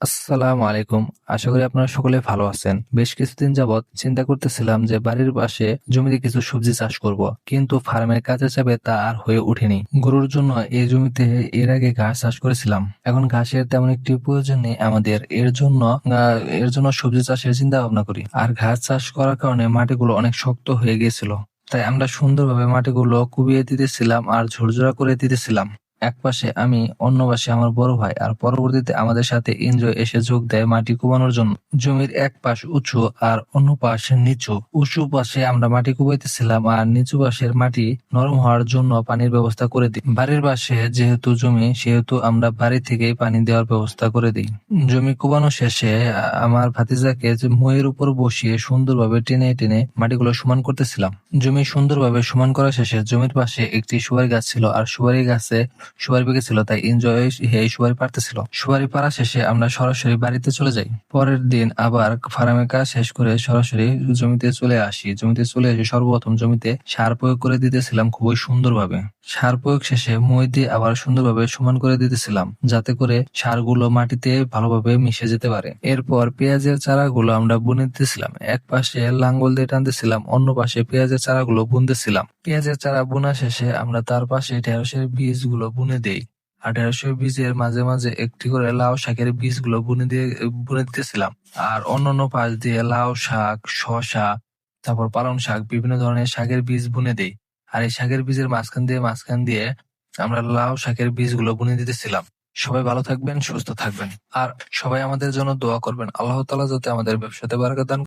আসসালামু আলাইকুম। আশা করি আপনারা সকলে ভালো আছেন। বেশ কিছুদিন যাবৎ চিন্তা করতেছিলাম যে বাড়ির পাশে জমিতে কিছু সবজি চাষ করব, কিন্তু ফার্মের কাজের চাপে তা আর হয়ে ওঠেনি। গরুর জন্য এই জমিতে এর আগে ঘাস চাষ করেছিলাম। এখন ঘাসের তেমন একটি প্রয়োজন নেই আমাদের, এর জন্য সবজি চাষের চিন্তা ভাবনা করি। আর ঘাস চাষ করার কারণে মাটিগুলো অনেক শক্ত হয়ে গিয়েছিল, তাই আমরা সুন্দরভাবে মাটিগুলো কুবিয়ে দিতেছিলাম আর ঝুরঝুরা করে দিতেছিলাম। এক পাশে আমি, অন্য পাশে আমার বড় ভাই, আর পরবর্তীতে আমাদের সাথে এনজয় এসে যোগ দেয় মাটি কুবানোর জন্য। জমির এক পাশ উঁচু আর অন্য পাশ নিচু। উঁচু পাশে আমরা মাটি কুবাইতেছিলাম আর নিচু পাশের মাটি নরম হওয়ার জন্য পানির ব্যবস্থা করে দিই। বাড়ির পাশে যেহেতু জমি, সেহেতু আমরা বাড়ি থেকেই পানি দেওয়ার ব্যবস্থা করে দিই। জমি কুবানো শেষে আমার ভাতিজাকে যে মইয়ের উপর বসিয়ে সুন্দরভাবে টেনে টেনে মাটিগুলো সমান করতেছিলাম। জমি সুন্দরভাবে সমান করা শেষে জমির পাশে একটি সুপারি গাছ ছিল, আর সুপারি গাছে সুপারি পেকেছিল, তাই এনজয় এই সুপারি পারতেছিল। সুপারি পাড়া শেষে আমরা সরাসরি বাড়িতে চলে যাই। পরের দিন আবার ফার্মের কাজ শেষ করে সরাসরি জমিতে চলে আসি। জমিতে চলে এসে সর্বপ্রথম জমিতে সার প্রয়োগ করে দিতেছিলাম খুবই সুন্দরভাবে। সার প্রয়োগ শেষে মই দিয়ে আবার সুন্দরভাবে সমান করে দিতেছিলাম, যাতে করে সারগুলো মাটিতে ভালোভাবে মিশে যেতে পারে। এরপর পেঁয়াজের চারাগুলো আমরা বুনে দিতেছিলাম। এক পাশে লাঙ্গল দিয়ে টানতেছিলাম, অন্য পাশে পেঁয়াজের চারাগুলো বুনতেছিলাম। পেঁয়াজের চারা বোনা শেষে আমরা তার পাশে ঢেঁড়সের বীজগুলো বুনে দেই। আর ঢেঁড়সের বীজের মাঝে মাঝে একটি করে লাউ শাকের বীজগুলো বুনে দিতেছিলাম। আর অন্যান্য পাশ দিয়ে লাউ শাক, শসা, তারপর পালং শাক, বিভিন্ন ধরনের শাকের বীজ বুনে দেই। আর এই শাকের বীজের মাঝখান দিয়ে আমরা লাউ শাকের বীজগুলো বুনে দিতেছিলাম। সবাই ভালো থাকবেন, সুস্থ থাকবেন, আর সবাই আমাদের জন্য দোয়া করবেন। আল্লাহ তাআলা যাতে আমাদের ব্যবসাতে বারাকাত দান